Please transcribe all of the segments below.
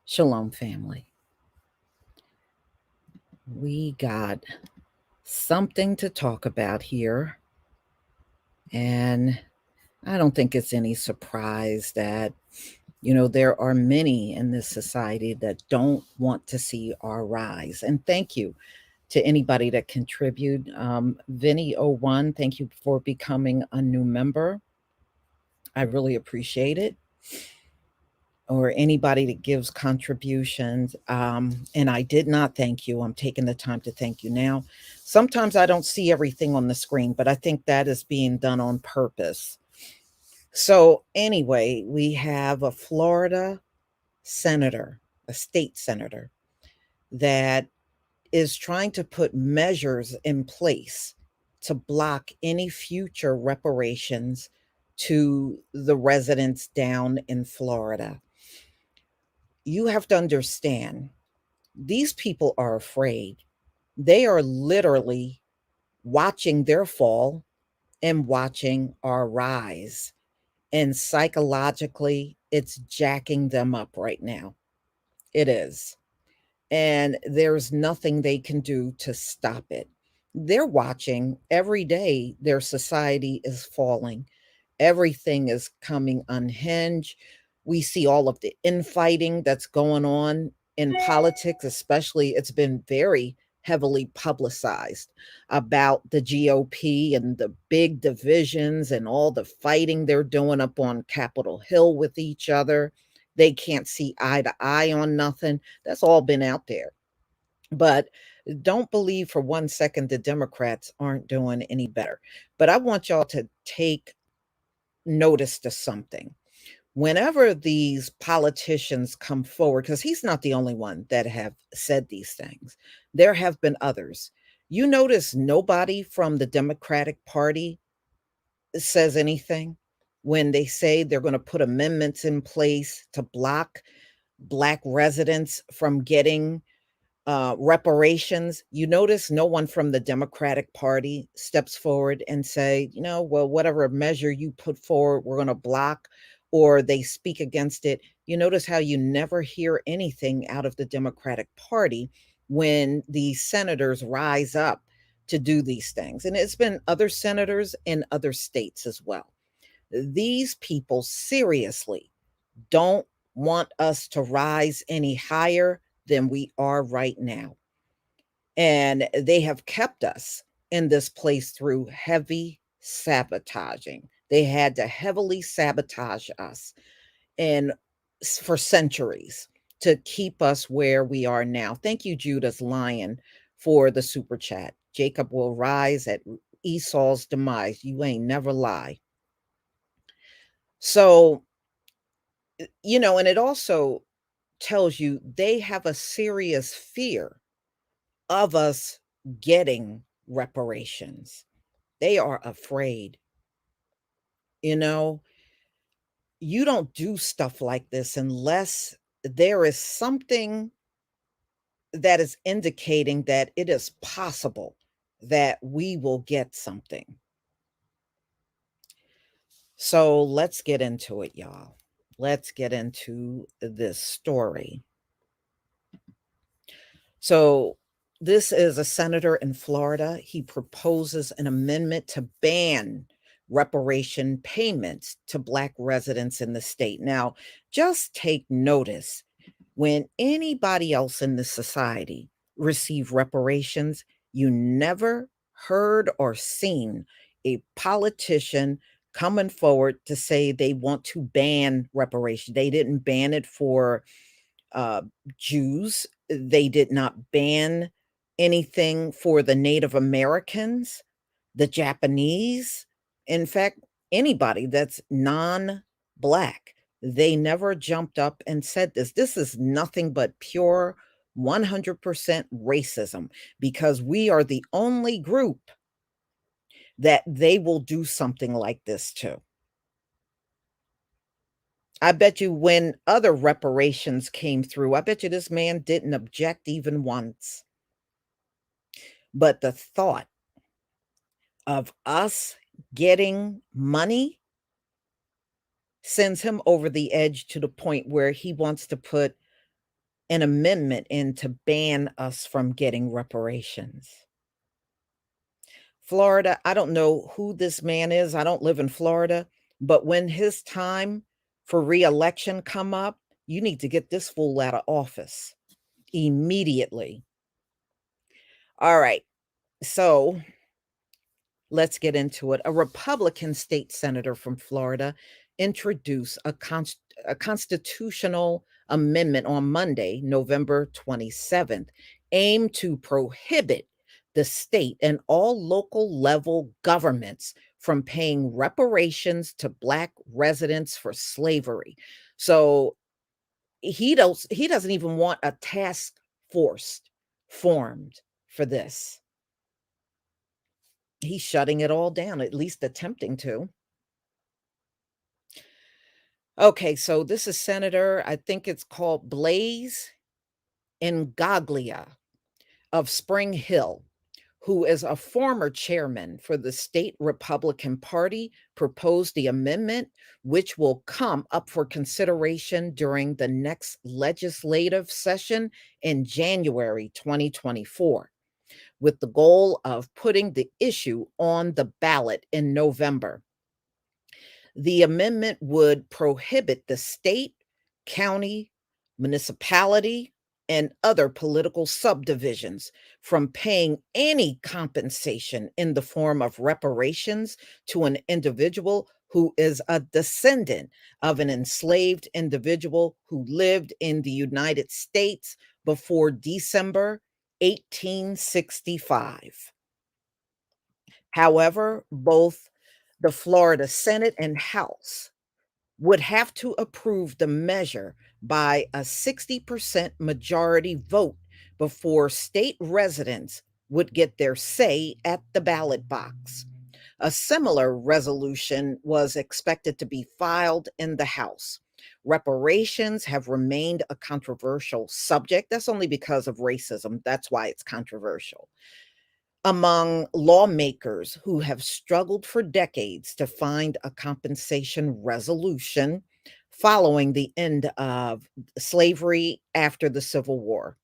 Shalom, family. We got something to talk about here. And I don't think it's any surprise that, there are many in this society that don't want to see our rise. And thank you to anybody that contribute. Vinny01, thank you for becoming a new member. I really appreciate it. Or anybody that gives contributions. And I did not thank you. I'm taking the time to thank you now. Sometimes I don't see everything on the screen, but I think that is being done on purpose. So, anyway, we have a Florida senator, a state senator, that is trying to put measures in place to block any future reparations to the residents down in Florida. You have to understand, these people are afraid. They are literally watching their fall and watching our rise. And psychologically, it's jacking them up right now. It is. And there's nothing they can do to stop it. They're watching every day, their society is falling. Everything is coming unhinged. We see all of the infighting that's going on in politics, especially. It's been very heavily publicized about the GOP and the big divisions and all the fighting they're doing up on Capitol Hill with each other. They can't see eye to eye on nothing. That's all been out there. But don't believe for 1 second the Democrats aren't doing any better. But I want y'all to take notice to something. Whenever these politicians come forward, because he's not the only one that have said these things, there have been others. You notice nobody from the Democratic Party says anything when they say they're going to put amendments in place to block Black residents from getting reparations. You notice no one from the Democratic Party steps forward and say, well, whatever measure you put forward, we're going to block, or they speak against it. You notice how you never hear anything out of the Democratic Party when the senators rise up to do these things. And it's been other senators in other states as well. These people seriously don't want us to rise any higher than we are right now. And they have kept us in this place through heavy sabotaging. They had to heavily sabotage us and for centuries to keep us where we are now. Thank you, Judas Lion, for the super chat. Jacob will rise at Esau's demise. You ain't never lie. So, and it also tells you they have a serious fear of us getting reparations. They are afraid. You know, you don't do stuff like this unless there is something that is indicating that it is possible that we will get something. So let's get into it, y'all. Let's get into this story. So, this is a senator in Florida. He proposes an amendment to ban reparation payments to Black residents in the state. Now, just take notice when anybody else in the society receive reparations, you never heard or seen a politician coming forward to say they want to ban reparation. They didn't ban it for uh, Jews. They did not ban anything for the Native Americans, the Japanese. In fact, anybody that's non Black, they never jumped up and said this. This is nothing but pure 100% racism because we are the only group that they will do something like this to. I bet you when other reparations came through, I bet you this man didn't object even once. But the thought of us getting money sends him over the edge to the point where he wants to put an amendment in to ban us from getting reparations. Florida, I don't know who this man is. I don't live in Florida, but when his time for reelection come up, you need to get this fool out of office immediately. All right. So let's get into it. A Republican state senator from Florida introduced a constitutional amendment on Monday, November 27th, aimed to prohibit the state and all local level governments from paying reparations to Black residents for slavery. So he doesn't even want a task force formed for this. He's shutting it all down, at least attempting to. Okay, so this is Senator, I think it's called Blaze Ngaglia of Spring Hill, who is a former chairman for the state Republican Party, proposed the amendment, which will come up for consideration during the next legislative session in January 2024, with the goal of putting the issue on the ballot in November. The amendment would prohibit the state, county, municipality, and other political subdivisions from paying any compensation in the form of reparations to an individual who is a descendant of an enslaved individual who lived in the United States before December 1865. However, both the Florida Senate and House would have to approve the measure by a 60% majority vote before state residents would get their say at the ballot box. A similar resolution was expected to be filed in the House. Reparations have remained a controversial subject. That's only because of racism. That's why it's controversial among lawmakers who have struggled for decades to find a compensation resolution following the end of slavery after the Civil War.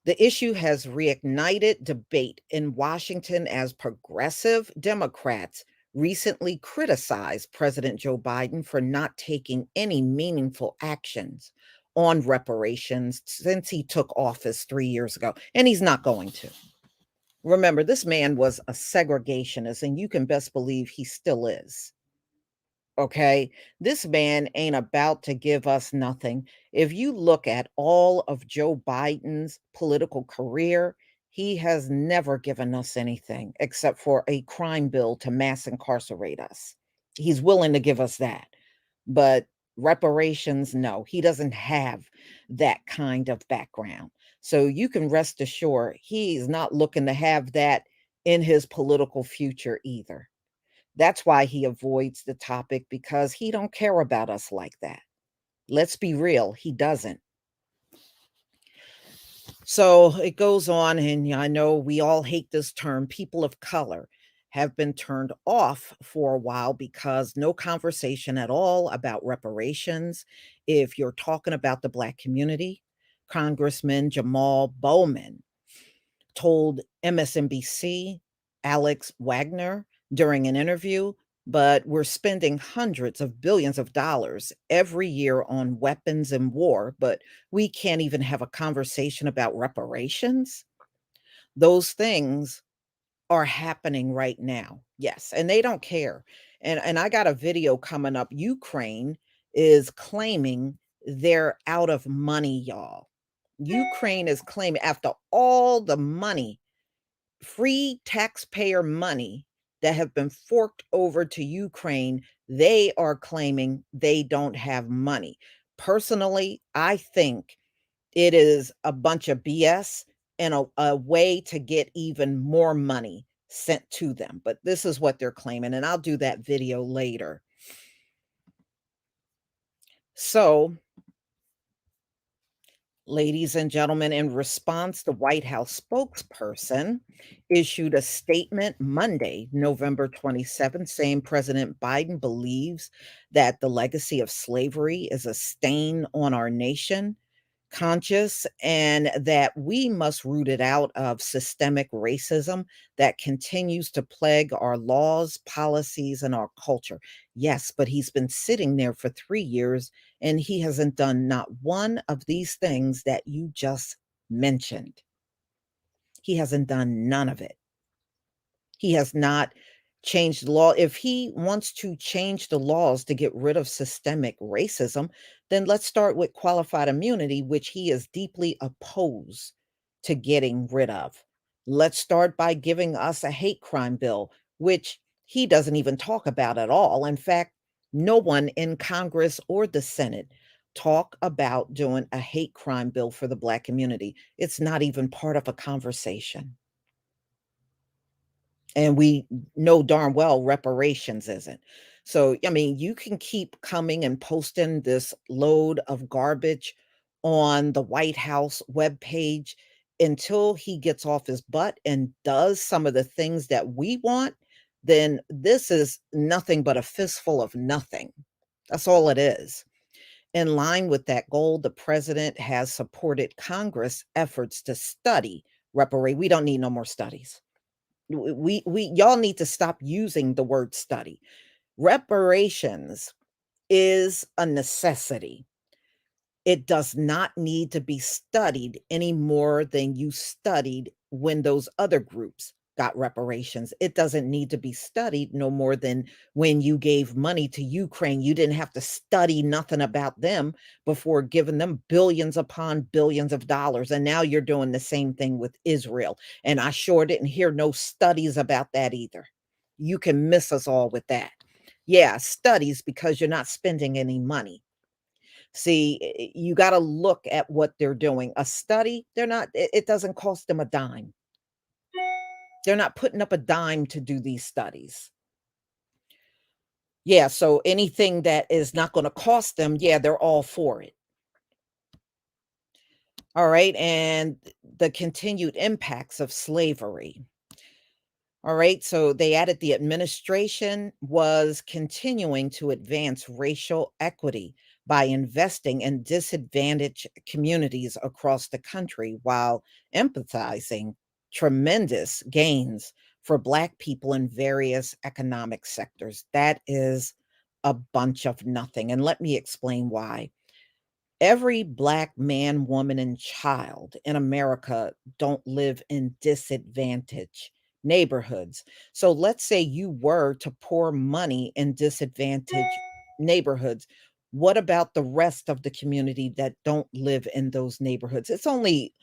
The issue has reignited debate in Washington as progressive Democrats recently criticized President Joe Biden for not taking any meaningful actions on reparations since he took office 3 years ago, and he's not going to. Remember, this man was a segregationist, and you can best believe he still is. Okay. This man ain't about to give us nothing. If you look at all of Joe Biden's political career, he has never given us anything except for a crime bill to mass incarcerate us. He's willing to give us that. But reparations, no, he doesn't have that kind of background. So you can rest assured he's not looking to have that in his political future either. That's why he avoids the topic because he don't care about us like that. Let's be real, he doesn't. So it goes on, and I know we all hate this term, people of color have been turned off for a while because no conversation at all about reparations. If you're talking about the Black community, Congressman Jamal Bowman told MSNBC Alex Wagner during an interview, but we're spending hundreds of billions of dollars every year on weapons and war, but we can't even have a conversation about reparations. Those things are happening right now. Yes, and they don't care. And I got a video coming up. Ukraine is claiming they're out of money, y'all. Ukraine is claiming after all the money, free taxpayer money that have been forked over to Ukraine, they are claiming they don't have money. Personally, I think it is a bunch of BS and a way to get even more money sent to them. But this is what they're claiming, and I'll do that video later. So, ladies and gentlemen, in response, the White House spokesperson issued a statement Monday, November 27th, saying President Biden believes that the legacy of slavery is a stain on our nation conscious and that we must root it out of systemic racism that continues to plague our laws, policies, and our culture. Yes, but he's been sitting there for 3 years and he hasn't done not one of these things that you just mentioned. He hasn't done none of it. He has not changed the law. If he wants to change the laws to get rid of systemic racism, then let's start with qualified immunity, which he is deeply opposed to getting rid of. Let's start by giving us a hate crime bill, which he doesn't even talk about at all. In fact, no one in Congress or the Senate talk about doing a hate crime bill for the Black community. It's not even part of a conversation. And we know darn well reparations isn't. So, I mean, you can keep coming and posting this load of garbage on the White House webpage until he gets off his butt and does some of the things that we want, then this is nothing but a fistful of nothing. That's all it is. In line with that goal, the president has supported Congress efforts to study reparate. We don't need no more studies. We y'all need to stop using the word study. Reparations is a necessity. It does not need to be studied any more than you studied when those other groups got reparations. It doesn't need to be studied no more than when you gave money to Ukraine. You didn't have to study nothing about them before giving them billions upon billions of dollars. And now you're doing the same thing with Israel. And I sure didn't hear no studies about that either. You can miss us all with that. Yeah, studies because you're not spending any money. See, you gotta look at what they're doing. A study, they're not it doesn't cost them a dime. They're not putting up a dime to do these studies. Yeah, so anything that is not gonna cost them, yeah, they're all for it. All right, and the continued impacts of slavery. All right, so they added the administration was continuing to advance racial equity by investing in disadvantaged communities across the country while empathizing tremendous gains for Black people in various economic sectors. That is a bunch of nothing. And let me explain why. Every Black man, woman, and child in America don't live in disadvantaged neighborhoods. So let's say you were to pour money in disadvantaged neighborhoods. What about the rest of the community that don't live in those neighborhoods? It's only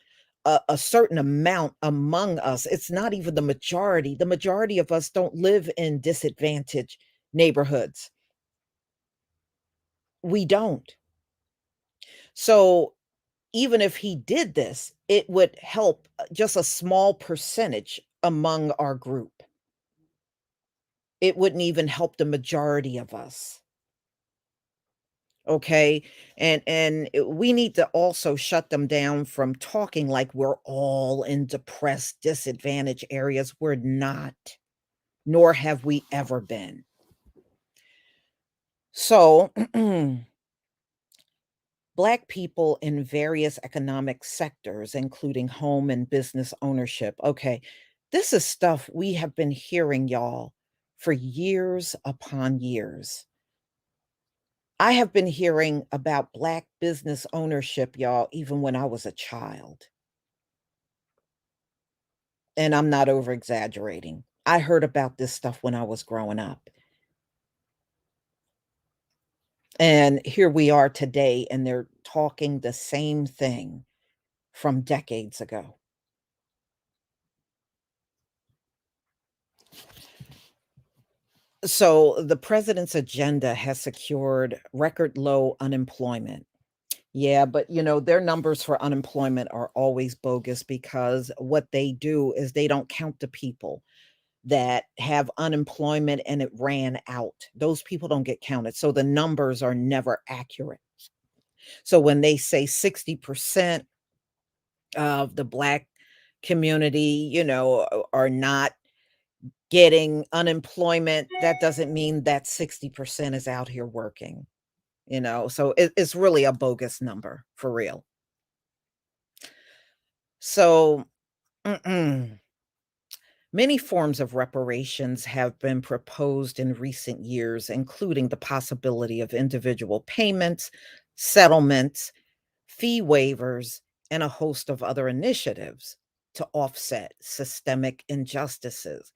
a certain amount among us. It's not even the majority. The majority of us don't live in disadvantaged neighborhoods. We don't. So even if he did this, it would help just a small percentage among our group. It wouldn't even help the majority of us. Okay. We need to also shut them down from talking like we're all in depressed, disadvantaged areas. We're not, nor have we ever been. So Black people in various economic sectors, including home and business ownership. Okay, this is stuff we have been hearing, y'all, for years upon years. I have been hearing about Black business ownership, y'all, even when I was a child. And I'm not over exaggerating. I heard about this stuff when I was growing up. And here we are today, and they're talking the same thing from decades ago. So the president's agenda has secured record low unemployment. Yeah, but their numbers for unemployment are always bogus because what they do is they don't count the people that have unemployment and it ran out. Those people don't get counted. So the numbers are never accurate. So when they say 60% of the Black community, are not getting unemployment, that doesn't mean that 60% is out here working, so it's really a bogus number for real. So many forms of reparations have been proposed in recent years, including the possibility of individual payments, settlements, fee waivers, and a host of other initiatives to offset systemic injustices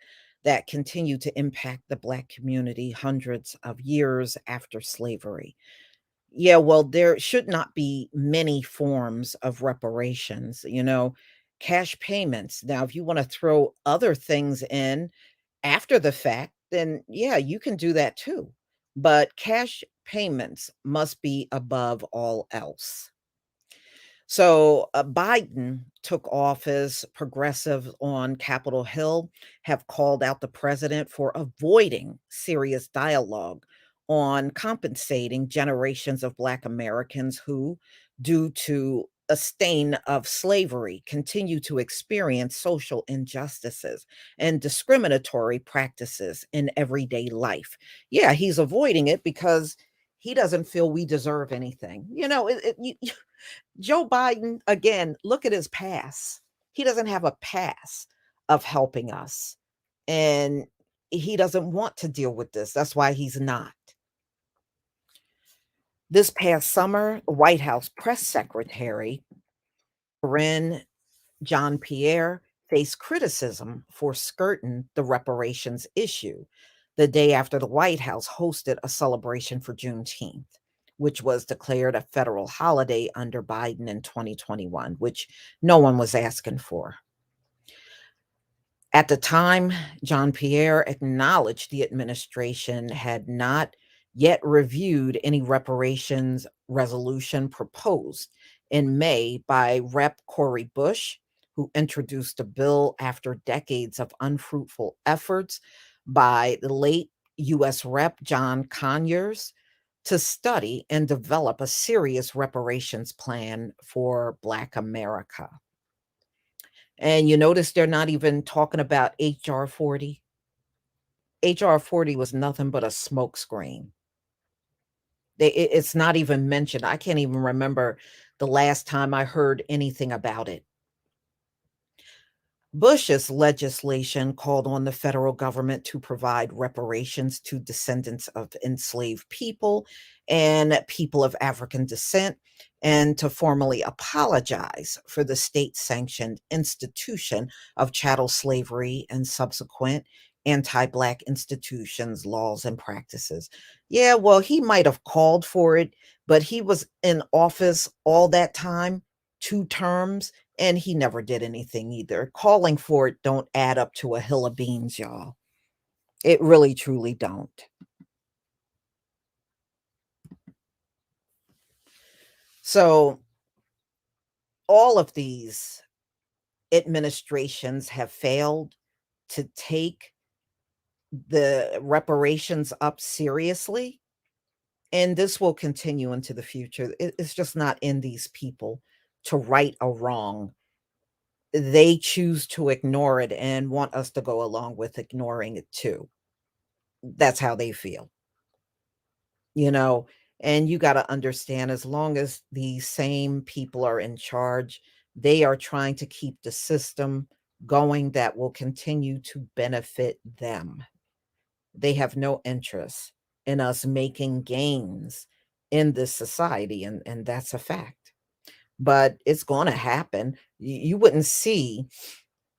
that continue to impact the Black community hundreds of years after slavery. Yeah, well, there should not be many forms of reparations, cash payments. Now, if you want to throw other things in after the fact, then yeah, you can do that too. But cash payments must be above all else. So, Biden took office, progressives on Capitol Hill have called out the president for avoiding serious dialogue on compensating generations of Black Americans who, due to a stain of slavery, continue to experience social injustices and discriminatory practices in everyday life. Yeah, he's avoiding it because he doesn't feel we deserve anything. Joe Biden, again, look at his past. He doesn't have a past of helping us, and he doesn't want to deal with this. That's why he's not. This past summer, the White House press secretary, Corinne John Pierre, faced criticism for skirting the reparations issue the day after the White House hosted a celebration for Juneteenth, which was declared a federal holiday under Biden in 2021, which no one was asking for. At the time, Jean Pierre acknowledged the administration had not yet reviewed any reparations resolution proposed in May by Rep. Cori Bush, who introduced a bill after decades of unfruitful efforts by the late U.S. Rep. John Conyers to study and develop a serious reparations plan for Black America. And you notice they're not even talking about HR 40. HR 40 was nothing but a smokescreen. It's not even mentioned. I can't even remember the last time I heard anything about it. Bush's legislation called on the federal government to provide reparations to descendants of enslaved people and people of African descent, and to formally apologize for the state sanctioned institution of chattel slavery and subsequent anti Black institutions, laws, and practices. Yeah, well, he might have called for it, but he was in office all that time, 2 terms, and he never did anything either. Calling for it don't add up to a hill of beans, y'all. It really truly don't. So all of these administrations have failed to take the reparations up seriously, and this will continue into the future. It's just not in these people to right a wrong. They choose to ignore it and want us to go along with ignoring it too. That's how they feel. You know, and you gotta understand, as long as the same people are in charge, they are trying to keep the system going that will continue to benefit them. They have no interest in us making gains in this society, and that's a fact. But it's gonna happen. You wouldn't see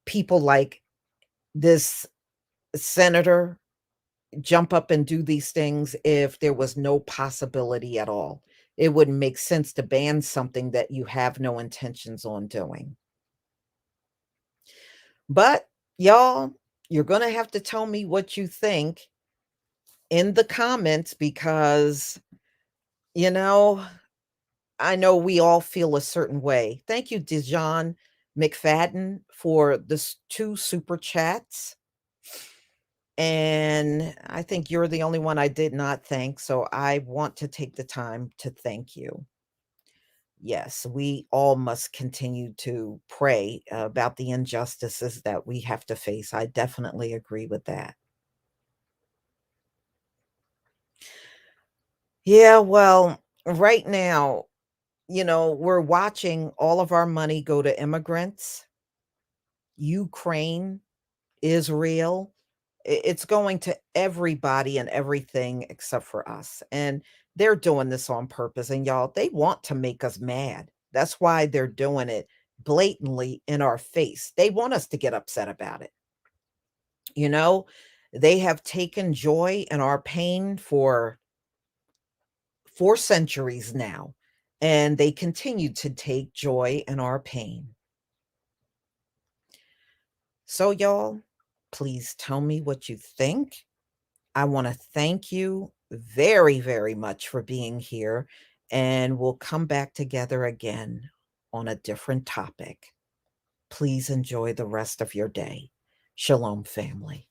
people like this senator jump up and do these things if there was no possibility at all. It wouldn't make sense to ban something that you have no intentions on doing. But y'all, you're going to have to tell me what you think in the comments because, you know, I know we all feel a certain way. Thank you, Dijon McFadden, for this 2 super chats. And I think you're the only one I did not thank, so I want to take the time to thank you. Yes, we all must continue to pray about the injustices that we have to face. I definitely agree with that. Yeah, well, right now, we're watching all of our money go to immigrants, Ukraine, Israel. It's going to everybody and everything except for us. And they're doing this on purpose. And y'all, they want to make us mad. That's why they're doing it blatantly in our face. They want us to get upset about it. You know, they have taken joy in our pain for 4 centuries now, and they continue to take joy in our pain. So, y'all, please tell me what you think. I want to thank you very, very much for being here, and we'll come back together again on a different topic. Please enjoy the rest of your day. Shalom, family.